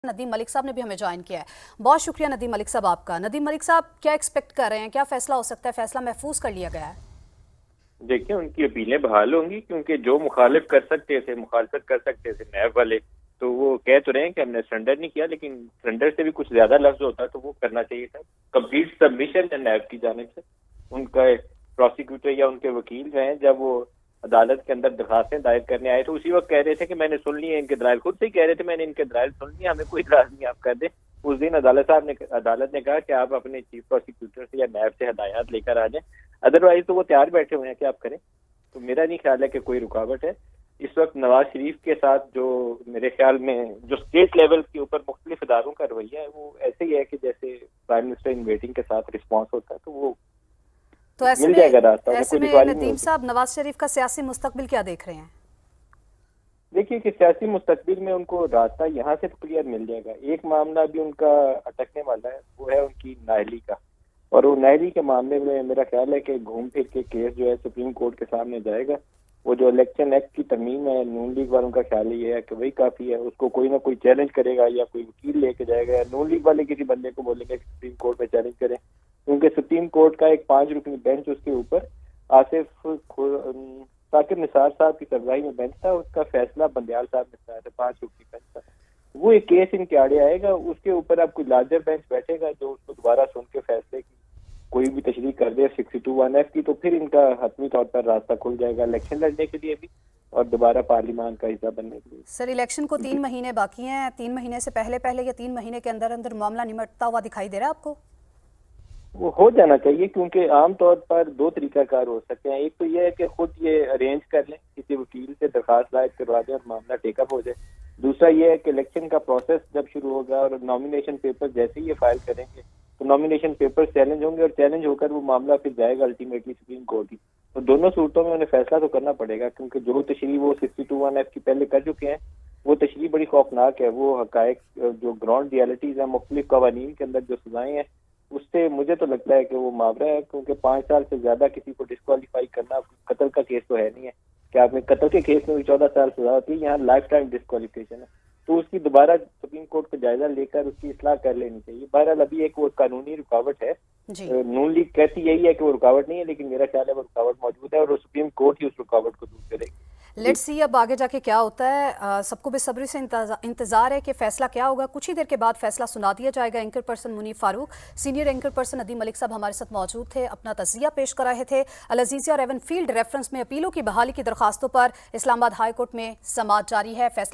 ندیم ملک صاحب نے بھی ہمیں جوائن کیا ہے۔ بہت شکریہ ندیم ملک صاحب آپ کا۔ ندیم ملک صاحب کیا ایکسپیکٹ کر رہے ہیں، کیا فیصلہ ہو سکتا ہے؟ فیصلہ محفوظ کر لیا گیا ہے؟ دیکھیں ان کی اپیلیں بحال ہوں گی، کیونکہ جو مخالفت کر سکتے تھے نیب والے، تو وہ کہہ تو رہے ہیں کہ ہم نے سرنڈر نہیں کیا، لیکن سرنڈر سے بھی کچھ زیادہ لفظ ہوتا تو وہ کرنا چاہیے تھا۔ کمپلیٹ سبمیشن ہے نیب کی جانب سے۔ ان کا پروسیکیوٹر یا ان کے وکیل جو ہیں، جب وہ عدالت کے اندر درخواستیں دائر کرنے آئے تو اسی وقت کہہ رہے تھے کہ میں نے سن لی ہے ان کے دلائل، خود سے ہی کہہ رہے تھے میں نے ان کے دلائل سن لی، ہمیں کوئی اعتراض نہیں، آپ کر دیں۔ اس دن عدالت نے کہا کہ آپ اپنے چیف پروسیکیوٹر سے یا نیب سے ہدایات لے کر آ جائیں، ادروائز تو وہ تیار بیٹھے ہوئے ہیں کہ آپ کریں۔ تو میرا نہیں خیال ہے کہ کوئی رکاوٹ ہے اس وقت۔ نواز شریف کے ساتھ جو میرے خیال میں جو اسٹیٹ لیول کے اوپر مختلف اداروں کا رویہ ہے وہ ایسے ہی ہے کہ جیسے پرائم منسٹر ان ویٹنگ کے ساتھ رسپانس ہوتا ہے، تو وہ مل جائے گا راستہ۔ ایسے میں ندیم صاحب نواز شریف کا سیاسی مستقبل کیا دیکھ رہے ہیں؟ دیکھیے کہ سیاسی مستقبل میں ان کو راستہ یہاں سے کلیئر مل جائے گا۔ ایک معاملہ بھی ان کا اٹکنے والا ہے، وہ ہے ان کی نااہلی کا، اور وہ نااہلی کے معاملے میں میرا خیال ہے کہ گھوم پھر کے کیس جو ہے سپریم کورٹ کے سامنے جائے گا۔ وہ جو الیکشن ایکٹ کی ترمیم ہے، نون لیگ والوں کا خیال یہ ہے کہ وہی کافی ہے، اس کو کوئی نہ کوئی چیلنج کرے گا یا کوئی وکیل لے کے جائے گا، یا نون لیگ والے کسی بندے کو بولیں گے کہ سپریم کورٹ میں چیلنج کریں، کیونکہ سپریم کورٹ کا ایک 5 رکنی بینچ اس کے اوپر آصف ثاقب نثار صاحب کی سربراہی میں بینچ تھا، اس کا فیصلہ بندیال صاحب نے سنایا تھا، 5 رکنی بینچ تھا۔ وہ ایک کیس ان کے آڑے آئے گا، اس کے اوپر اب کوئی لارجر بینچ بیٹھے گا جو اس کو دوبارہ سن کے فیصلے کی کوئی بھی تشریح کر دے 62(1)(f) کی، تو پھر ان کا حتمی طور پر راستہ کھل جائے گا الیکشن لڑنے کے لیے بھی اور دوبارہ پارلیمان کا حصہ بننے کے لیے۔ سر الیکشن کو 3 مہینے باقی ہیں، 3 مہینے سے پہلے یا 3 مہینے کے اندر معاملہ نمٹتا ہوا دکھائی دے رہا ہے آپ کو؟ وہ ہو جانا چاہیے، کیونکہ عام طور پر 2 طریقہ کار ہو سکتے ہیں۔ ایک تو یہ ہے کہ خود یہ ارینج کر لیں، کسی وکیل سے درخواست دائر کروا دیں اور معاملہ ٹیک اپ ہو جائے۔ دوسرا یہ ہے کہ الیکشن کا پروسیس جب شروع ہوگا اور نامینیشن پیپر جیسے ہی یہ فائل کریں گے تو نامینیشن پیپر چیلنج ہوں گے، اور چیلنج ہو کر وہ معاملہ پھر جائے گا الٹیمیٹلی سپریم کورٹ کی۔ تو دونوں صورتوں میں انہیں فیصلہ تو کرنا پڑے گا، کیونکہ جو تشریح وہ 62(1)(f) کی پہلے کر چکے ہیں وہ تشریح بڑی خوفناک ہے۔ وہ حقائق جو گراؤنڈ ریالٹیز ہیں، مختلف قوانین کے اندر جو سزائیں ہیں، اس سے مجھے تو لگتا ہے کہ وہ ماورا ہے، کیونکہ 5 سال سے زیادہ کسی کو ڈسکوالیفائی کرنا، قتل کا کیس تو ہے نہیں ہے کہ آپ نے قتل کے کیس میں بھی 14 سال سزا ہوتی ہے، یہاں لائف ٹائم ڈسکوالیفیکیشن ہے۔ تو اس کی دوبارہ سپریم کورٹ کا جائزہ لے کر اس کی اصلاح کر لینی چاہیے۔ بہرحال ابھی ایک وہ قانونی رکاوٹ ہے، نون لیگ کہتی یہی ہے کہ وہ رکاوٹ نہیں ہے، لیکن میرا خیال ہے وہ رکاوٹ موجود ہے اور وہ سپریم کورٹ ہی اس رکاوٹ کو دور کرے گی۔ لیٹس سی اب آگے جا کے کیا ہوتا ہے، سب کو بے صبری سے انتظار ہے کہ فیصلہ کیا ہوگا۔ کچھ ہی دیر کے بعد فیصلہ سنا دیا جائے گا۔ اینکر پرسن منیف فاروق، سینئر اینکر پرسن ندیم ملک صاحب ہمارے ساتھ موجود تھے، اپنا تجزیہ پیش کر رہے تھے۔ العزیزیہ اور ایون فیلڈ ریفرنس میں اپیلوں کی بحالی کی درخواستوں پر اسلام آباد ہائی کورٹ میں سماعت جاری ہے۔ فیصلہ